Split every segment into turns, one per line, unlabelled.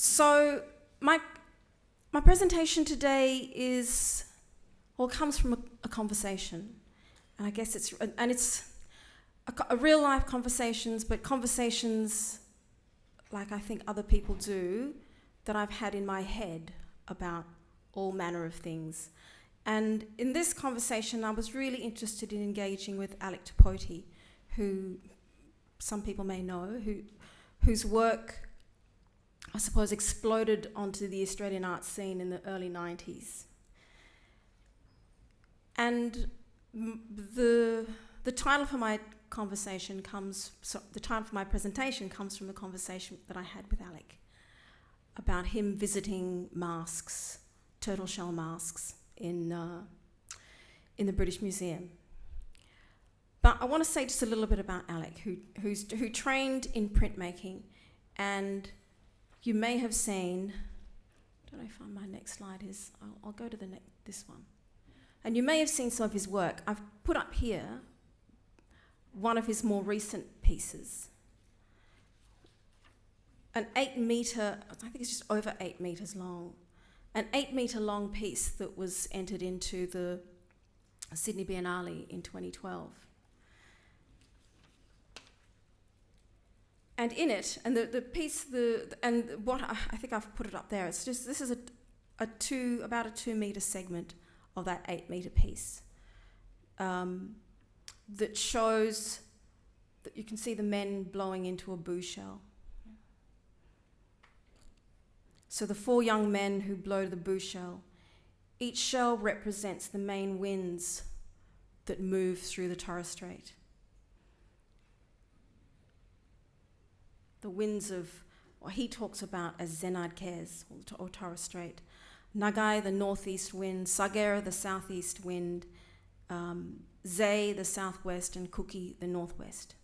So my presentation today comes from a conversation, and I guess it's a real life conversations, but conversations like I think other people do that I've had in my head about all manner of things. And in this conversation, I was really interested in engaging with Alick Tipoti, who some people may know, whose work, I suppose, exploded onto the Australian art scene in the early 90s. And the title for my presentation comes from the conversation that I had with Alick about him visiting masks, turtle shell masks, in the British Museum. But I want to say just a little bit about Alick, who trained in printmaking, and you may have seen, I don't know if my next slide is, I'll go to this one. And you may have seen some of his work. I've put up here one of his more recent pieces. An 8 metre, I think it's just over 8 metres long, an 8 metre long piece that was entered into the Sydney Biennale in 2012. And in it, and the piece, and what I think I've put it up there, it's just, this is about a 2 metre segment of that 8 metre piece that shows that you can see the men blowing into a boo shell. So the 4 young men who blow the boo shell, each shell represents the main winds that move through the Torres Strait. The winds of what he talks about as Zenad Kes, or Torres Strait. Nagai, the northeast wind, Sagera, the southeast wind, Zay, the southwest, and Kuki, the northwest.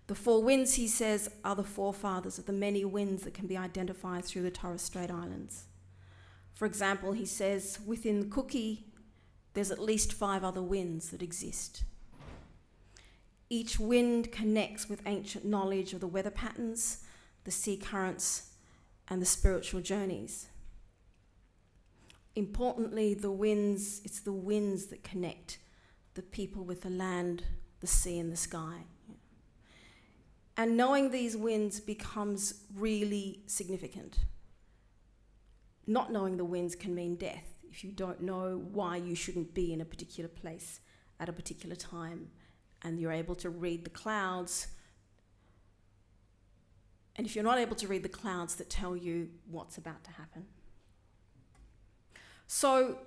The 4 winds, he says, are the forefathers of the many winds that can be identified through the Torres Strait Islands. For example, he says, within Kuki, there's at least 5 other winds that exist. Each wind connects with ancient knowledge of the weather patterns, the sea currents, and the spiritual journeys. Importantly, it's the winds that connect the people with the land, the sea, and the sky. And knowing these winds becomes really significant. Not knowing the winds can mean death if you don't know why you shouldn't be in a particular place at a particular time, and you're able to read the clouds. And if you're not able to read the clouds that tell you what's about to happen. So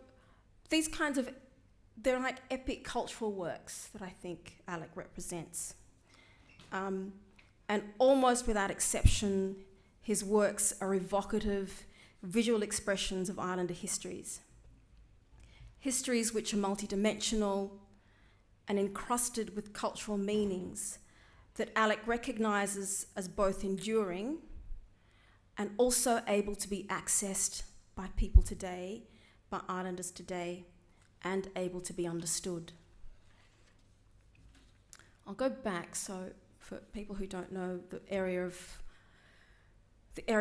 these kinds of, they're like epic cultural works that I think Alick represents. And almost without exception, his works are evocative, visual expressions of Islander histories. Histories which are multidimensional and encrusted with cultural meanings that Alick recognises as both enduring and also able to be accessed by people today, by Islanders today, and able to be understood. I'll go back, so for people who don't know the area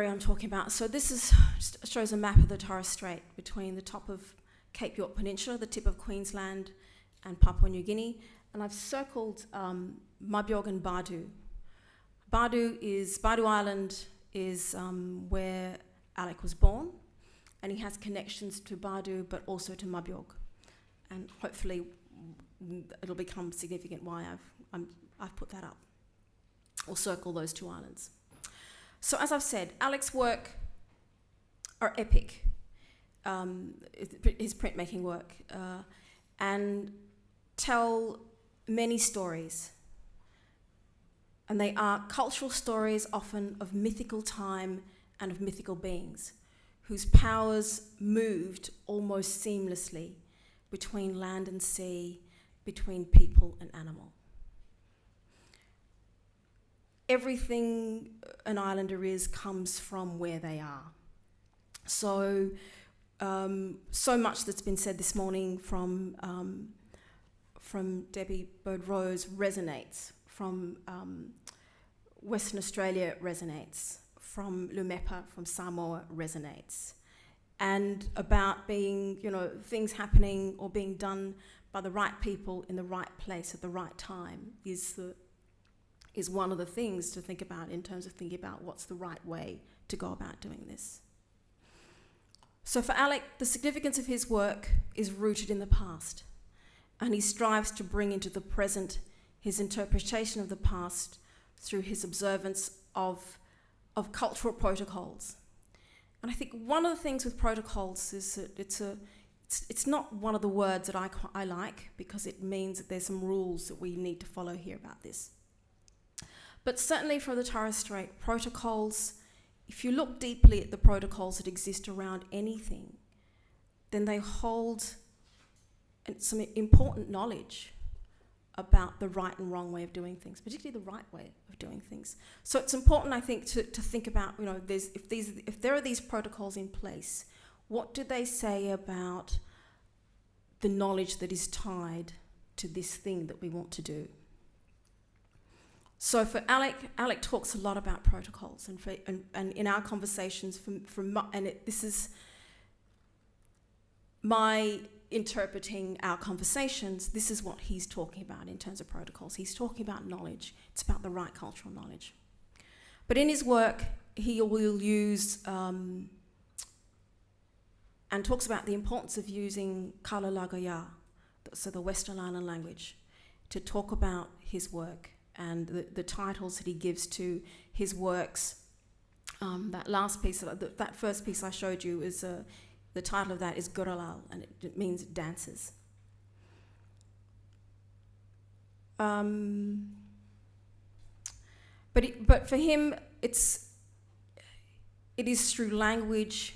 I'm talking about. So this just shows a map of the Torres Strait between the top of Cape York Peninsula, the tip of Queensland, and Papua New Guinea. And I've circled Mabiog and Badu. Badu Island is where Alick was born, and he has connections to Badu, but also to Mabiog. And hopefully it'll become significant why I've put that up, or circle those 2 islands. So as I've said, Alick's work are epic, his printmaking work, and tell many stories. And they are cultural stories, often of mythical time and of mythical beings, whose powers moved almost seamlessly between land and sea, between people and animal. Everything an Islander is comes from where they are. So much that's been said this morning from Debbie Bird-Rose resonates, from Western Australia resonates, from Lumepa, from Samoa, resonates. And about being, things happening or being done by the right people in the right place at the right time is one of the things to think about in terms of thinking about what's the right way to go about doing this. So for Alick, the significance of his work is rooted in the past, and he strives to bring into the present his interpretation of the past through his observance of cultural protocols. And I think one of the things with protocols is that it's not one of the words that I like, because it means that there's some rules that we need to follow here about this. But certainly for the Torres Strait, protocols, if you look deeply at the protocols that exist around anything, then they hold some important knowledge about the right and wrong way of doing things, particularly the right way of doing things. So it's important, I think, to think about, if there are these protocols in place, what do they say about the knowledge that is tied to this thing that we want to do? So for Alick talks a lot about protocols, and in our conversations, this is my interpreting our conversations, this is what he's talking about in terms of protocols. He's talking about knowledge. It's about the right cultural knowledge. But in his work, he will use and talks about the importance of using Kalalagaya, so the Western Island language, to talk about his work and the titles that he gives to his works. That last piece, that first piece I showed you is the title of that is Guralal, and it means dances. But for him, it is through language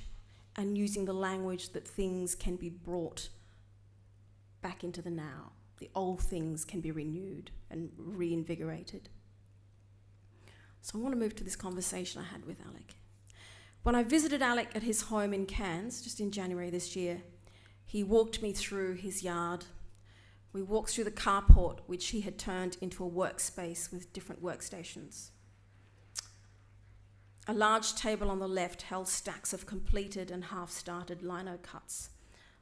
and using the language that things can be brought back into the now. The old things can be renewed and reinvigorated. So I want to move to this conversation I had with Alick. When I visited Alick at his home in Cairns, just in January this year, he walked me through his yard. We walked through the carport, which he had turned into a workspace with different workstations. A large table on the left held stacks of completed and half-started lino cuts,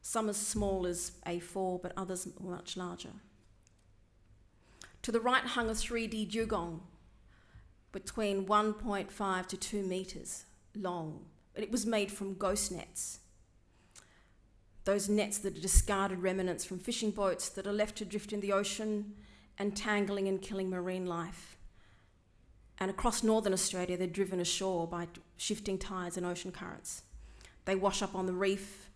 some as small as A4, but others much larger. To the right hung a 3D dugong between 1.5 to 2 meters long. It was made from ghost nets. Those nets that are discarded remnants from fishing boats that are left to drift in the ocean, entangling and killing marine life. And across northern Australia, they're driven ashore by shifting tides and ocean currents. They wash up on the reef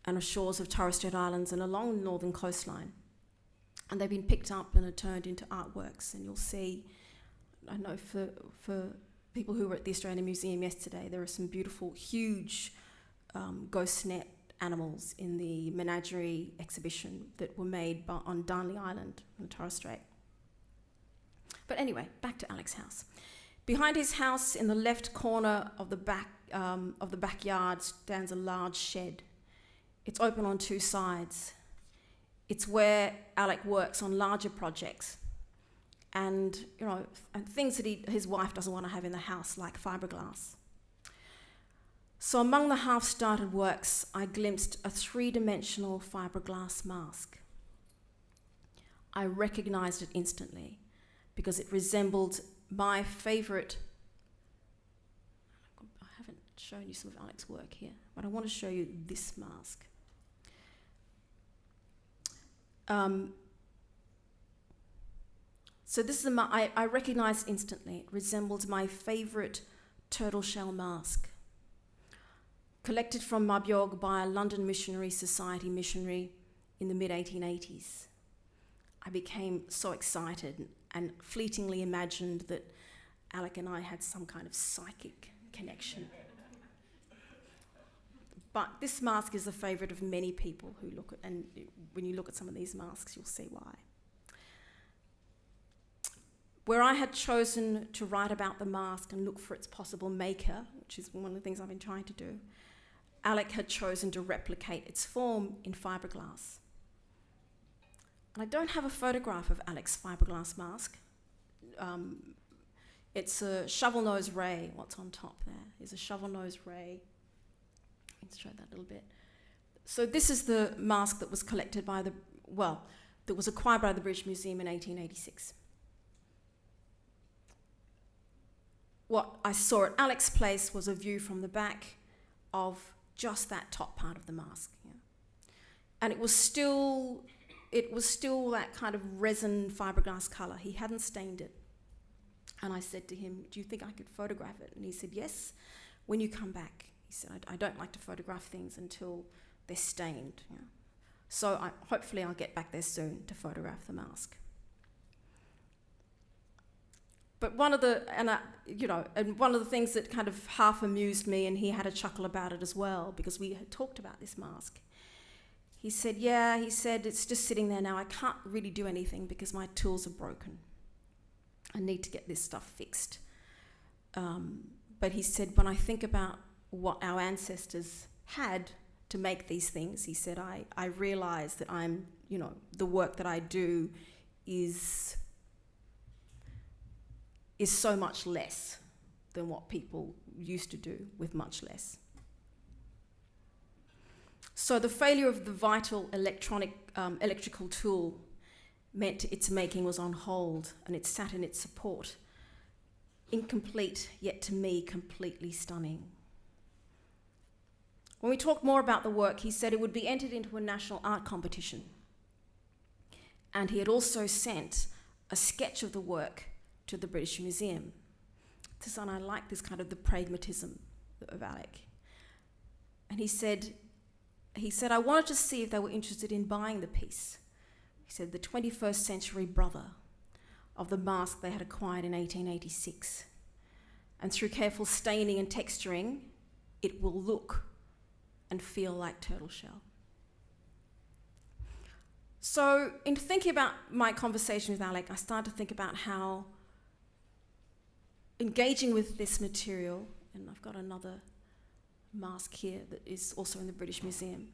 and the shores of Torres Strait Islands and along the northern coastline. And they've been picked up and are turned into artworks. And you'll see, I know for people who were at the Australian Museum yesterday, there are some beautiful, huge ghost net animals in the menagerie exhibition that were made on Darnley Island on the Torres Strait. But anyway, back to Alick's house. Behind his house, in the left corner of the backyard, stands a large shed. It's open on 2 sides. It's where Alick works on larger projects and things that his wife doesn't want to have in the house, like fiberglass. So among the half-started works, I glimpsed a 3-dimensional fiberglass mask. I recognized it instantly because it resembled my favorite. I haven't shown you some of Alick's work here, but I want to show you this mask. So this is I recognized instantly. It resembles my favorite turtle shell mask, collected from Mabyog by a London Missionary Society missionary in the mid-1880s. I became so excited and fleetingly imagined that Alick and I had some kind of psychic connection. But this mask is the favourite of many people who look at, and when you look at some of these masks, you'll see why. Where I had chosen to write about the mask and look for its possible maker, which is one of the things I've been trying to do, Alick had chosen to replicate its form in fiberglass. And I don't have a photograph of Alick's fiberglass mask. It's a shovel nose ray. What's on top there is a shovel nose ray. Let's show that a little bit. So this is the mask that was collected by that was acquired by the British Museum in 1886. What I saw at Alec's place was a view from the back of just that top part of the mask. Yeah. And it was still that kind of resin fiberglass colour. He hadn't stained it. And I said to him, do you think I could photograph it? And he said, yes, when you come back. He said, I don't like to photograph things until they're stained. Yeah. So hopefully I'll get back there soon to photograph the mask. But one of the things that kind of half amused me, and he had a chuckle about it as well, because we had talked about this mask. He said, it's just sitting there now. I can't really do anything because my tools are broken. I need to get this stuff fixed. But he said, when I think about what our ancestors had to make these things, he said, I realize that the work that I do is so much less than what people used to do with much less. So the failure of the vital electrical tool meant its making was on hold, and it sat in its support, incomplete, yet to me completely stunning. When we talked more about the work, he said it would be entered into a national art competition. And he had also sent a sketch of the work to the British Museum. And I like this kind of the pragmatism of Alick. And he said, I wanted to see if they were interested in buying the piece. He said, the 21st century brother of the mask they had acquired in 1886. And through careful staining and texturing, it will look and feel like turtle shell. So in thinking about my conversation with Alick, I started to think about how engaging with this material, and I've got another mask here that is also in the British Museum,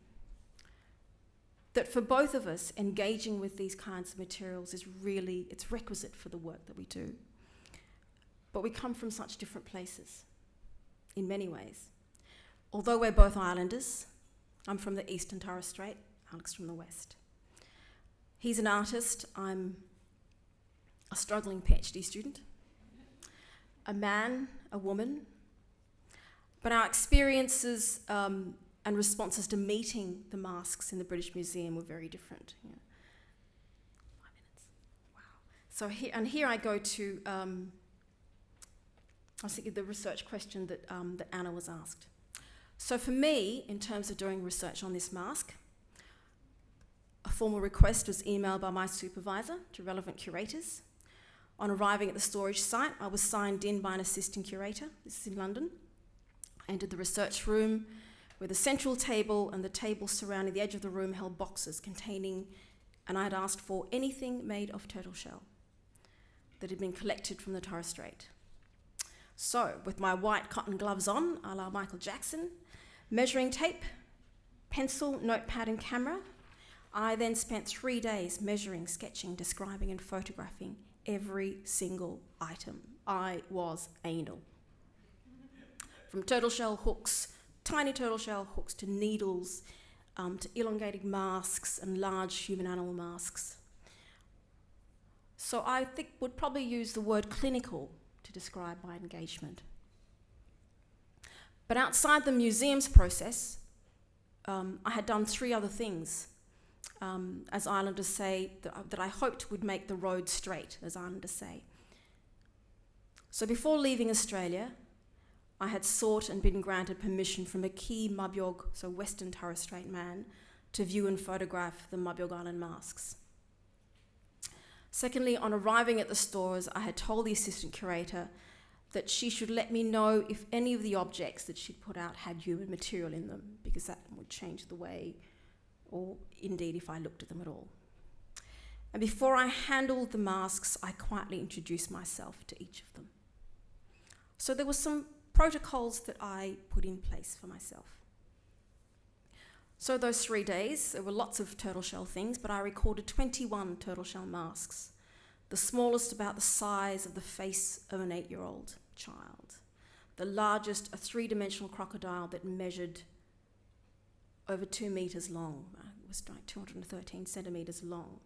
that for both of us, engaging with these kinds of materials it's requisite for the work that we do. But we come from such different places, in many ways. Although we're both islanders, I'm from the eastern Torres Strait, Alec's from the west. He's an artist, I'm a struggling PhD student, a man, a woman, but our experiences and responses to meeting the masks in the British Museum were very different. Yeah. 5 minutes. Wow. So here I go to, I was thinking the research question that Anna was asked. So for me, in terms of doing research on this mask, a formal request was emailed by my supervisor to relevant curators. On arriving at the storage site, I was signed in by an assistant curator. This is in London. I entered the research room where the central table and the tables surrounding the edge of the room held boxes containing, and I had asked for anything made of turtle shell that had been collected from the Torres Strait. So, with my white cotton gloves on, a la Michael Jackson, measuring tape, pencil, notepad and camera, I then spent 3 days measuring, sketching, describing and photographing every single item. I was anal. From turtle shell hooks, tiny turtle shell hooks, to needles, to elongated masks and large human animal masks. So I think would probably use the word clinical to describe my engagement. But outside the museum's process, I had done 3 other things, as islanders say, that I hoped would make the road straight, as islanders say. So before leaving Australia, I had sought and been granted permission from a key Mabyog, so Western Torres Strait man, to view and photograph the Mabyog Island masks. Secondly, on arriving at the stores, I had told the assistant curator that she should let me know if any of the objects that she'd put out had human material in them, because that would change the way, or indeed if I looked at them at all. And before I handled the masks, I quietly introduced myself to each of them. So there were some protocols that I put in place for myself. So those 3 days, there were lots of turtle shell things, but I recorded 21 turtle shell masks the smallest about the size of the face of an 8-year-old child, the largest a 3-dimensional crocodile that measured over 2 meters long. It was like 213 centimeters long.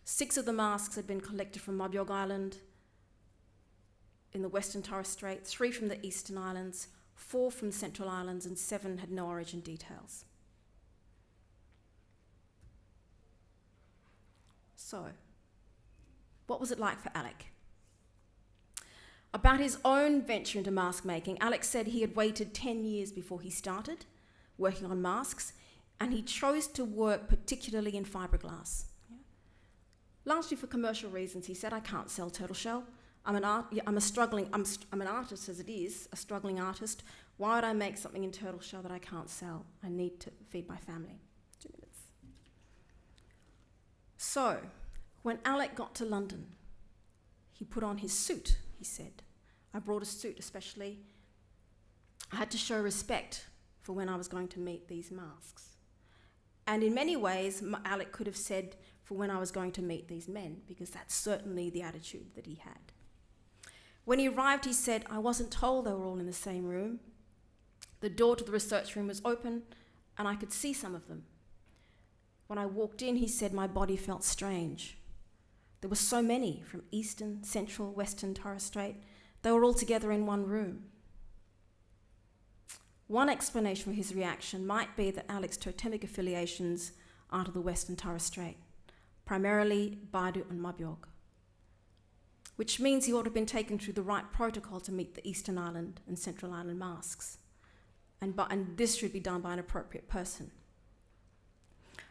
6 of the masks had been collected from Mabiog Island in the Western Torres Strait, 3 from the Eastern Islands, 4 from the Central Islands, and 7 had no origin details. So, what was it like for Alick? About his own venture into mask making, Alick said he had waited 10 years before he started working on masks, and he chose to work particularly in fiberglass. Largely for commercial reasons. He said, I can't sell turtle shell. I'm an artist as it is, a struggling artist. Why would I make something in turtle shell that I can't sell? I need to feed my family. 2 minutes. So, when Alick got to London, he put on his suit, he said. I brought a suit especially. I had to show respect for when I was going to meet these masks. And in many ways, Alick could have said for when I was going to meet these men, because that's certainly the attitude that he had. When he arrived, he said, I wasn't told they were all in the same room. The door to the research room was open, and I could see some of them. When I walked in, he said, my body felt strange. There were so many from Eastern, Central, Western Torres Strait. They were all together in one room. One explanation for his reaction might be that Alick's totemic affiliations are to the Western Torres Strait, primarily Badu and Mabiog, which means he ought to have been taken through the right protocol to meet the Eastern Island and Central Island masks, and this should be done by an appropriate person.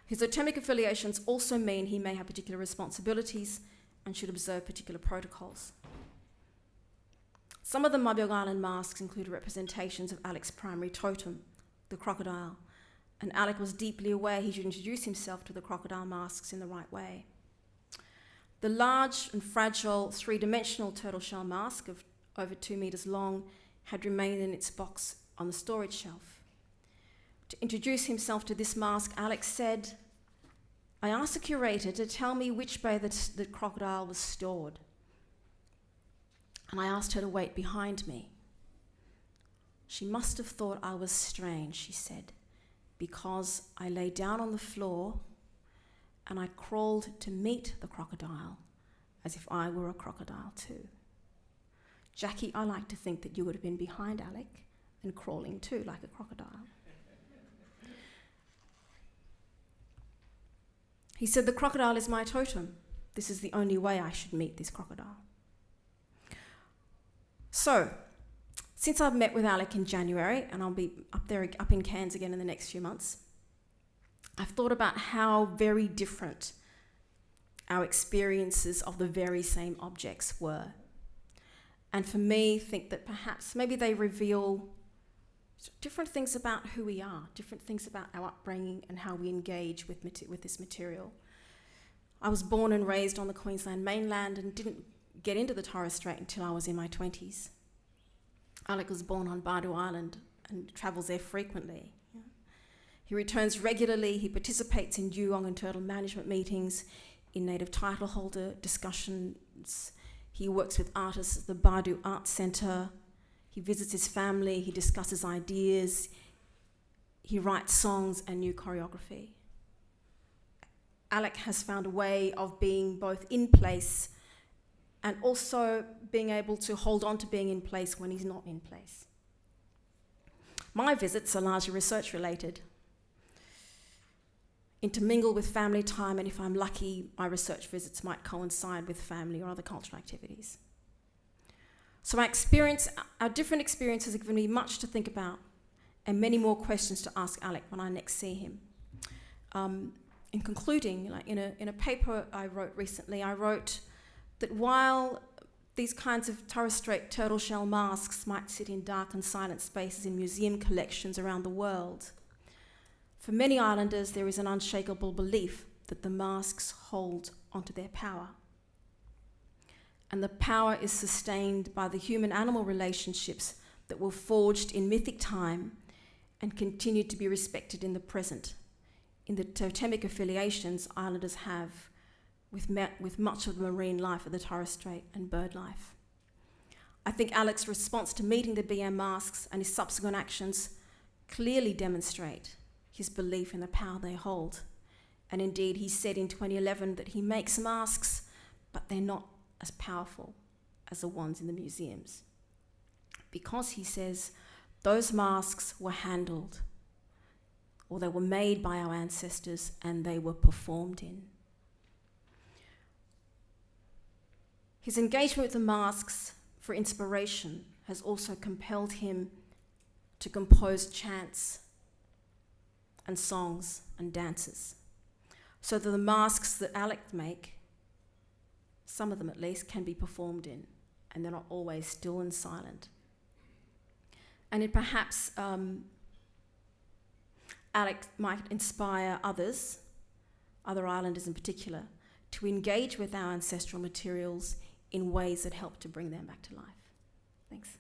His totemic affiliations also mean he may have particular responsibilities and should observe particular protocols. Some of the Mabiog Island masks include representations of Alick's primary totem, the crocodile, and Alick was deeply aware he should introduce himself to the crocodile masks in the right way. The large and fragile 3-dimensional turtle shell mask of over 2 meters long had remained in its box on the storage shelf. To introduce himself to this mask, Alick said, I asked the curator to tell me which bay the crocodile was stored, and I asked her to wait behind me. She must have thought I was strange, she said, because I lay down on the floor and I crawled to meet the crocodile as if I were a crocodile too. Jackie, I like to think that you would have been behind Alick and crawling too like a crocodile. He said, the crocodile is my totem. This is the only way I should meet this crocodile. So, since I've met with Alick in January, and I'll be up in Cairns again in the next few months, I've thought about how very different our experiences of the very same objects were. And for me, think that perhaps maybe they reveal different things about who we are, different things about our upbringing and how we engage with this material. I was born and raised on the Queensland mainland and didn't get into the Torres Strait until I was in my 20s. Alick was born on Badu Island and travels there frequently. He returns regularly, he participates in dugong and turtle management meetings, in native title holder discussions. He works with artists at the Badu Art Centre. He visits his family, he discusses ideas, he writes songs and new choreography. Alick has found a way of being both in place and also being able to hold on to being in place when he's not in place. My visits are largely research related. Intermingle with family time, and if I'm lucky, my research visits might coincide with family or other cultural activities. So our different experiences have given me much to think about and many more questions to ask Alick when I next see him. In concluding, in a paper I wrote recently, I wrote that while these kinds of Torres Strait turtle shell masks might sit in dark and silent spaces in museum collections around the world, for many islanders there is an unshakable belief that the masks hold onto their power. And the power is sustained by the human-animal relationships that were forged in mythic time and continue to be respected in the present, in the totemic affiliations islanders have with much of the marine life of the Torres Strait and bird life. I think Alec's response to meeting the BM masks and his subsequent actions clearly demonstrate his belief in the power they hold. And indeed, he said in 2011 that he makes masks, but they're not as powerful as the ones in the museums. Because, he says, those masks were handled, or they were made by our ancestors, and they were performed in. His engagement with the masks for inspiration has also compelled him to compose chants and songs and dances, so that the masks that Alick make, some of them at least, can be performed in, and they're not always still and silent. And it perhaps Alick might inspire others, other islanders in particular, to engage with our ancestral materials in ways that help to bring them back to life. Thanks.